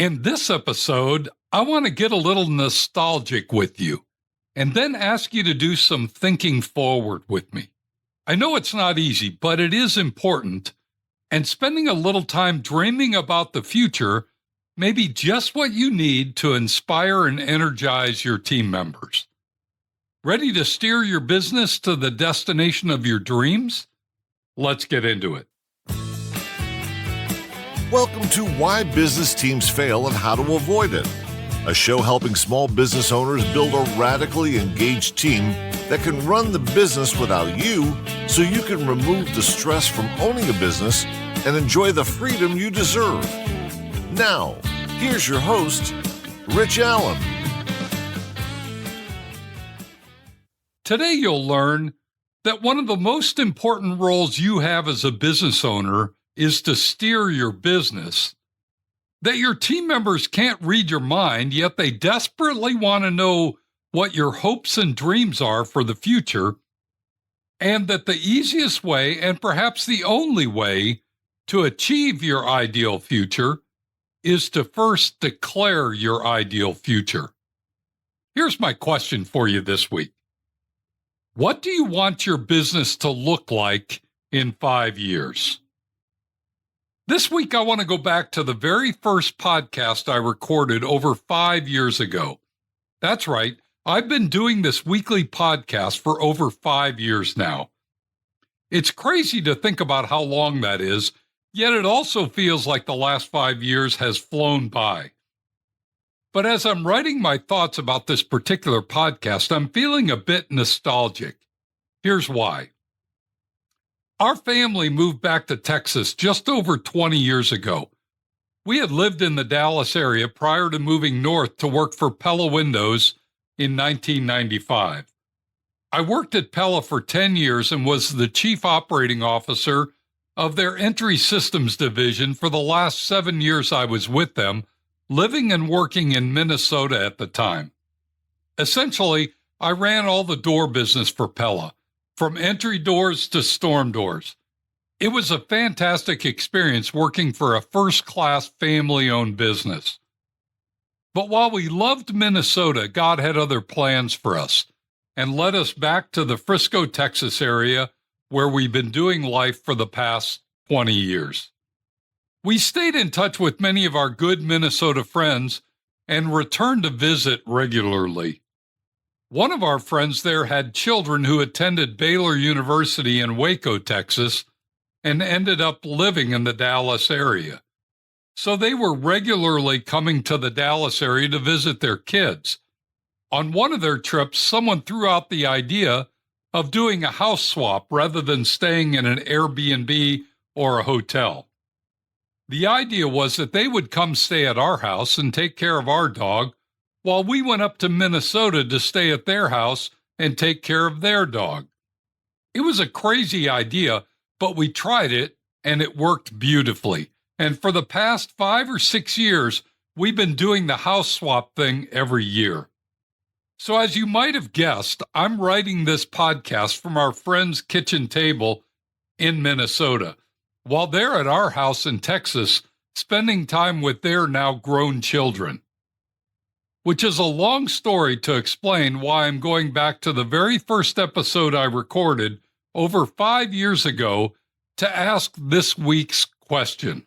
In this episode, I want to get a little nostalgic with you and then ask you to do some thinking forward with me. I know it's not easy, but it is important, and spending a little time dreaming about the future may be just what you need to inspire and energize your team members. Ready to steer your business to the destination of your dreams? Let's get into it. Welcome to Why Business Teams Fail and How to Avoid It, a show helping small business owners build a radically engaged team that can run the business without you so you can remove the stress from owning a business and enjoy the freedom you deserve. Now, here's your host, Rich Allen. Today you'll learn that one of the most important roles you have as a business owner is to steer your business, that your team members can't read your mind, yet they desperately want to know what your hopes and dreams are for the future, and that the easiest way, and perhaps the only way, to achieve your ideal future is to first declare your ideal future. Here's my question for you this week. What do you want your business to look like in 5 years? This week, I want to go back to the very first podcast I recorded over 5 years ago. That's right. I've been doing this weekly podcast for over 5 years now. It's crazy to think about how long that is, yet it also feels like the last 5 years has flown by. But as I'm writing my thoughts about this particular podcast, I'm feeling a bit nostalgic. Here's why. Our family moved back to Texas just over 20 years ago. We had lived in the Dallas area prior to moving north to work for Pella Windows in 1995. I worked at Pella for 10 years and was the chief operating officer of their entry systems division for the last 7 years I was with them, living and working in Minnesota at the time. Essentially, I ran all the door business for Pella, from entry doors to storm doors. It was a fantastic experience working for a first-class family-owned business. But while we loved Minnesota, God had other plans for us and led us back to the Frisco, Texas area where we've been doing life for the past 20 years. We stayed in touch with many of our good Minnesota friends and returned to visit regularly. One of our friends there had children who attended Baylor University in Waco, Texas, and ended up living in the Dallas area. So they were regularly coming to the Dallas area to visit their kids. On one of their trips, someone threw out the idea of doing a house swap rather than staying in an Airbnb or a hotel. The idea was that they would come stay at our house and take care of our dog, while we went up to Minnesota to stay at their house and take care of their dog. It was a crazy idea, but we tried it, and it worked beautifully. And for the past 5 or 6 years, we've been doing the house swap thing every year. So as you might have guessed, I'm writing this podcast from our friend's kitchen table in Minnesota, while they're at our house in Texas, spending time with their now grown children. Which is a long story to explain why I'm going back to the very first episode I recorded over 5 years ago to ask this week's question.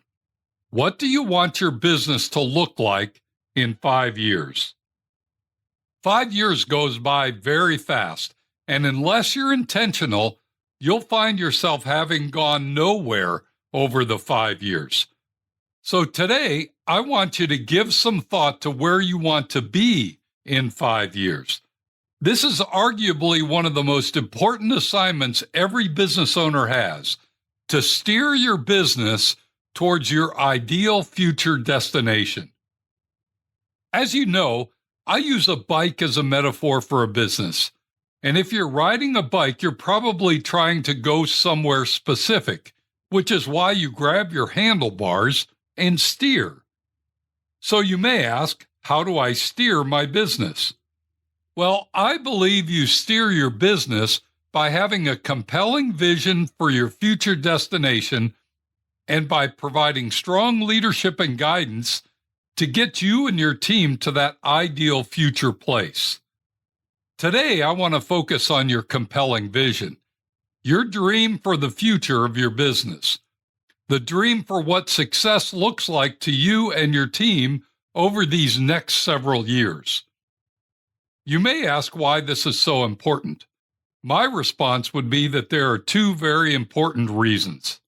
What do you want your business to look like in 5 years? 5 years goes by very fast, and unless you're intentional, you'll find yourself having gone nowhere over the 5 years. So today, I want you to give some thought to where you want to be in 5 years. This is arguably one of the most important assignments every business owner has, to steer your business towards your ideal future destination. As you know, I use a bike as a metaphor for a business. And if you're riding a bike, you're probably trying to go somewhere specific, which is why you grab your handlebars and steer. So you may ask, how do I steer my business? Well, I believe you steer your business by having a compelling vision for your future destination and by providing strong leadership and guidance to get you and your team to that ideal future place. Today, I want to focus on your compelling vision, your dream for the future of your business, the dream for what success looks like to you and your team over these next several years. You may ask why this is so important. My response would be that there are two very important reasons.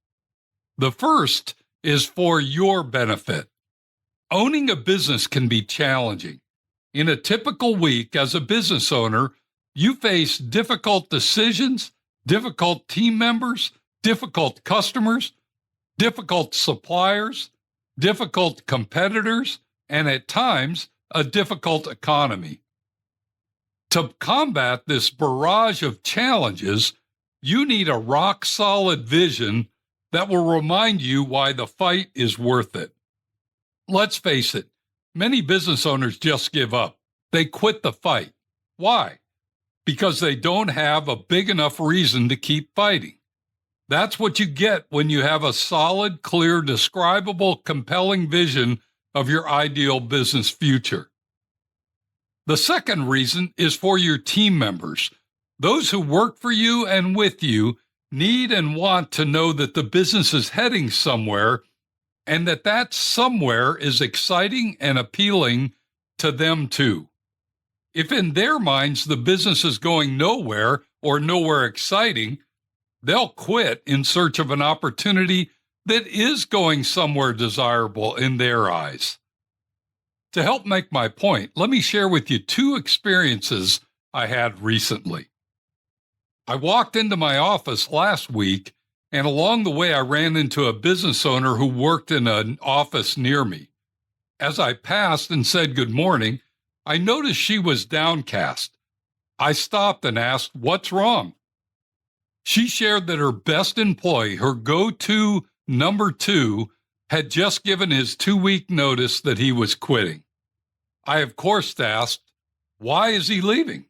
The first is for your benefit. Owning a business can be challenging. In a typical week as a business owner, you face difficult decisions, difficult team members, difficult customers, difficult suppliers, difficult competitors, and at times, a difficult economy. To combat this barrage of challenges, you need a rock-solid vision that will remind you why the fight is worth it. Let's face it, many business owners just give up. They quit the fight. Why? Because they don't have a big enough reason to keep fighting. That's what you get when you have a solid, clear, describable, compelling vision of your ideal business future. The second reason is for your team members. Those who work for you and with you need and want to know that the business is heading somewhere and that somewhere is exciting and appealing to them too. If in their minds the business is going nowhere or nowhere exciting, they'll quit in search of an opportunity that is going somewhere desirable in their eyes. To help make my point, let me share with you two experiences I had recently. I walked into my office last week, and along the way I ran into a business owner who worked in an office near me. As I passed and said good morning, I noticed she was downcast. I stopped and asked, "What's wrong?" She shared that her best employee, her go-to number 2, had just given his 2-week notice that he was quitting. I, of course, asked, "Why is he leaving?"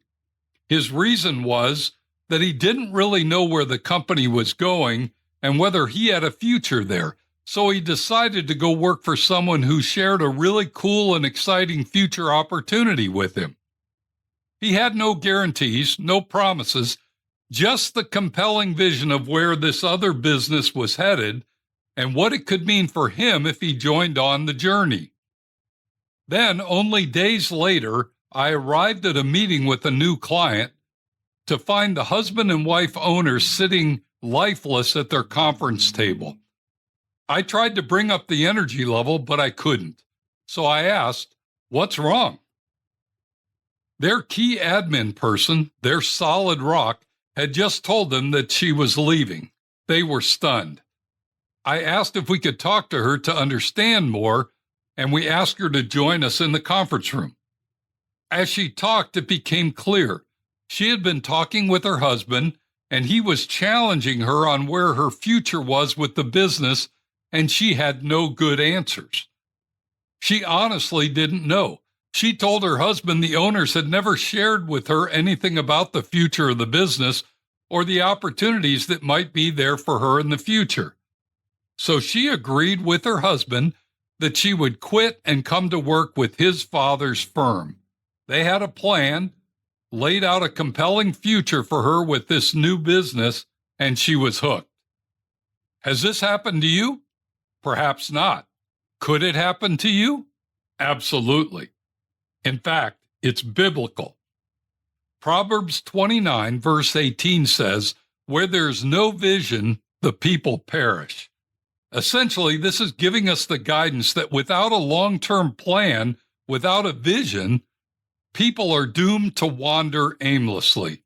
His reason was that he didn't really know where the company was going and whether he had a future there, so he decided to go work for someone who shared a really cool and exciting future opportunity with him. He had no guarantees, no promises, just the compelling vision of where this other business was headed and what it could mean for him if he joined on the journey. Then, only days later, I arrived at a meeting with a new client to find the husband and wife owners sitting lifeless at their conference table. I tried to bring up the energy level, but I couldn't. So I asked, "What's wrong?" Their key admin person, their solid rock, had just told them that she was leaving. They were stunned. I asked if we could talk to her to understand more, and we asked her to join us in the conference room. As she talked, it became clear. She had been talking with her husband, and he was challenging her on where her future was with the business, and she had no good answers. She honestly didn't know. She told her husband the owners had never shared with her anything about the future of the business or the opportunities that might be there for her in the future. So she agreed with her husband that she would quit and come to work with his father's firm. They had a plan, laid out a compelling future for her with this new business, and she was hooked. Has this happened to you? Perhaps not. Could it happen to you? Absolutely. In fact, it's biblical. Proverbs 29, verse 18 says, "Where there's no vision, the people perish." Essentially, this is giving us the guidance that without a long-term plan, without a vision, people are doomed to wander aimlessly.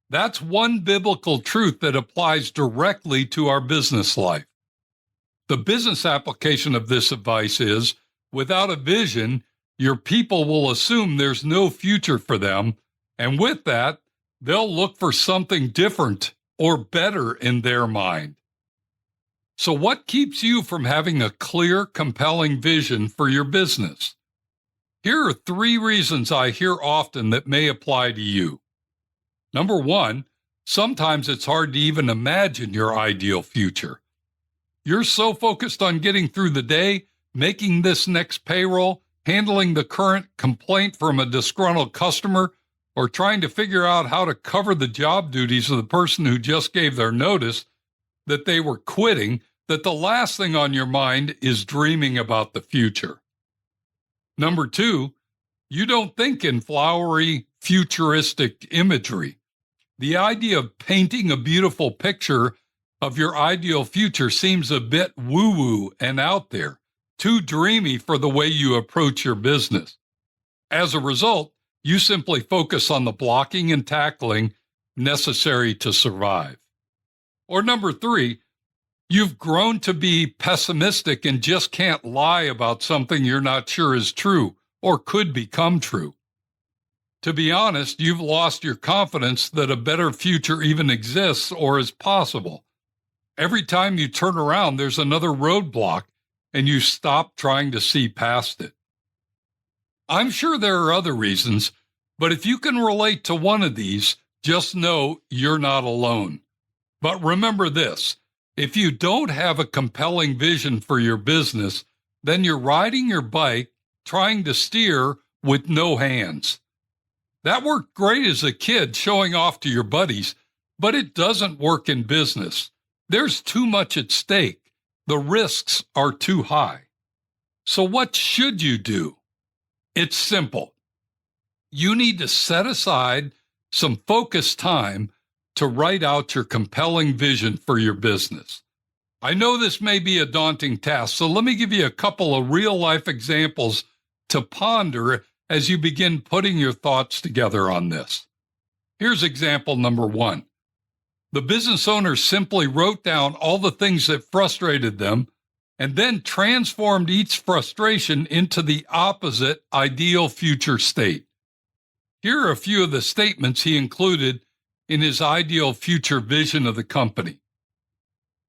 That's one biblical truth that applies directly to our business life. The business application of this advice is, without a vision, your people will assume there's no future for them, and with that, they'll look for something different or better in their mind. So what keeps you from having a clear, compelling vision for your business? Here are 3 reasons I hear often that may apply to you. Number 1, sometimes it's hard to even imagine your ideal future. You're so focused on getting through the day, making this next payroll, handling the current complaint from a disgruntled customer, or trying to figure out how to cover the job duties of the person who just gave their notice that they were quitting, that the last thing on your mind is dreaming about the future. Number 2, you don't think in flowery, futuristic imagery. The idea of painting a beautiful picture of your ideal future seems a bit woo-woo and out there, too dreamy for the way you approach your business. As a result, you simply focus on the blocking and tackling necessary to survive. Or number 3, you've grown to be pessimistic and just can't lie about something you're not sure is true or could become true. To be honest, you've lost your confidence that a better future even exists or is possible. Every time you turn around, there's another roadblock, and you stop trying to see past it. I'm sure there are other reasons, but if you can relate to one of these, just know you're not alone. But remember this, if you don't have a compelling vision for your business, then you're riding your bike trying to steer with no hands. That worked great as a kid showing off to your buddies, but it doesn't work in business. There's too much at stake. The risks are too high. So what should you do? It's simple. You need to set aside some focused time to write out your compelling vision for your business. I know this may be a daunting task, so let me give you a couple of real-life examples to ponder as you begin putting your thoughts together on this. Here's example number 1. The business owner simply wrote down all the things that frustrated them and then transformed each frustration into the opposite ideal future state. Here are a few of the statements he included in his ideal future vision of the company.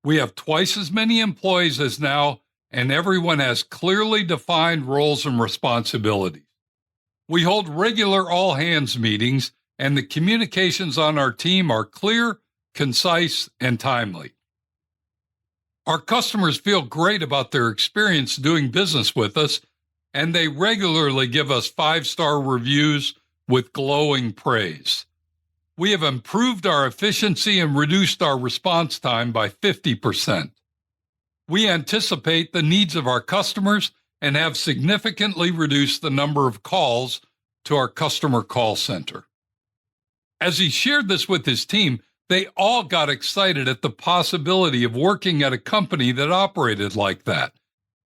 We have twice as many employees as now, and everyone has clearly defined roles and responsibilities. We hold regular all-hands meetings, and the communications on our team are clear, concise, and timely. Our customers feel great about their experience doing business with us, and they regularly give us 5-star reviews with glowing praise. We have improved our efficiency and reduced our response time by 50%. We anticipate the needs of our customers and have significantly reduced the number of calls to our customer call center. As he shared this with his team, they all got excited at the possibility of working at a company that operated like that,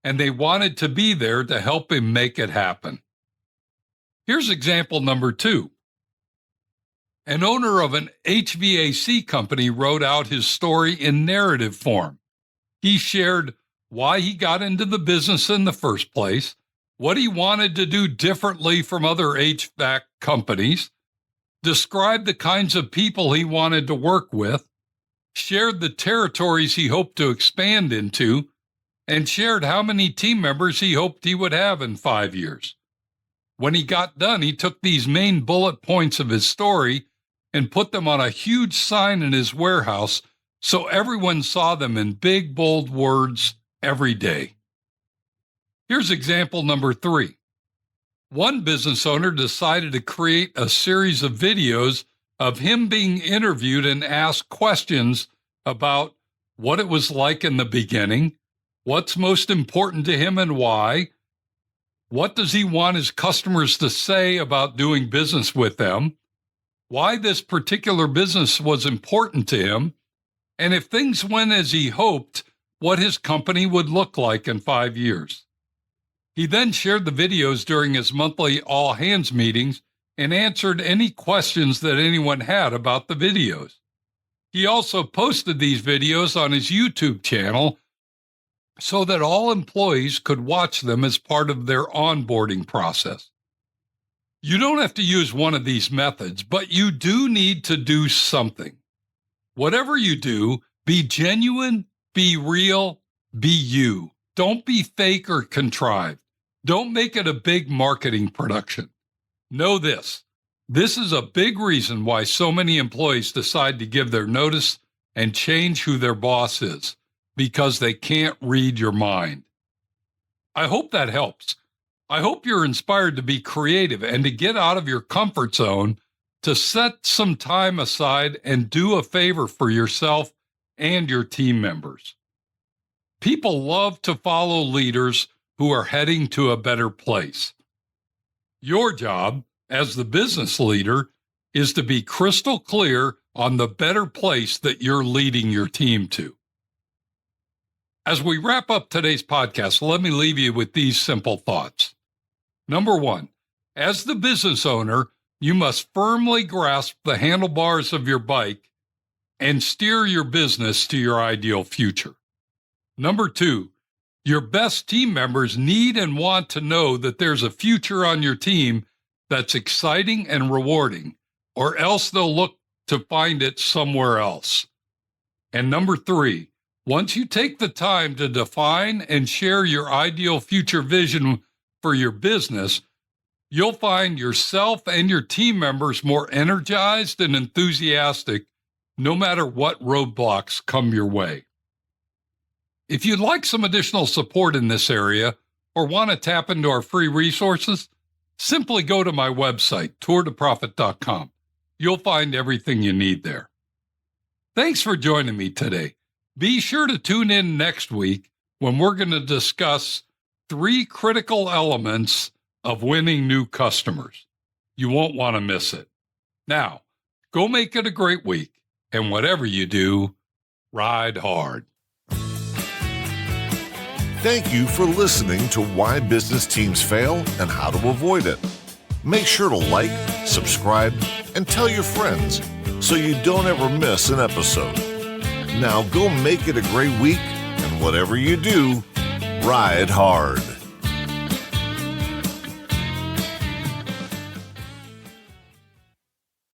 and they wanted to be there to help him make it happen. Here's example number 2. An owner of an HVAC company wrote out his story in narrative form. He shared why he got into the business in the first place, what he wanted to do differently from other HVAC companies, described the kinds of people he wanted to work with, shared the territories he hoped to expand into, and shared how many team members he hoped he would have in 5 years. When he got done, he took these main bullet points of his story and put them on a huge sign in his warehouse so everyone saw them in big, bold words every day. Here's example number 3. One business owner decided to create a series of videos of him being interviewed and asked questions about what it was like in the beginning, what's most important to him and why, what does he want his customers to say about doing business with them, why this particular business was important to him, and if things went as he hoped, what his company would look like in 5 years. He then shared the videos during his monthly all-hands meetings and answered any questions that anyone had about the videos. He also posted these videos on his YouTube channel so that all employees could watch them as part of their onboarding process. You don't have to use one of these methods, but you do need to do something. Whatever you do, be genuine, be real, be you. Don't be fake or contrived. Don't make it a big marketing production. Know this. This is a big reason why so many employees decide to give their notice and change who their boss is, because they can't read your mind. I hope that helps. I hope you're inspired to be creative and to get out of your comfort zone, to set some time aside and do a favor for yourself and your team members. People love to follow leaders who are heading to a better place. Your job as the business leader is to be crystal clear on the better place that you're leading your team to. As we wrap up today's podcast, let me leave you with these simple thoughts. Number one, as the business owner, you must firmly grasp the handlebars of your bike and steer your business to your ideal future. Number two, your best team members need and want to know that there's a future on your team that's exciting and rewarding, or else they'll look to find it somewhere else. And number three, once you take the time to define and share your ideal future vision for your business, you'll find yourself and your team members more energized and enthusiastic no matter what roadblocks come your way. If you'd like some additional support in this area or want to tap into our free resources, simply go to my website, tourtoprofit.com. You'll find everything you need there. Thanks for joining me today. Be sure to tune in next week when we're going to discuss 3 critical elements of winning new customers. You won't want to miss it. Now, go make it a great week, and whatever you do, ride hard. Thank you for listening to Why Business Teams Fail and How to Avoid It. Make sure to like, subscribe, and tell your friends so you don't ever miss an episode. Now go make it a great week, and whatever you do, ride hard.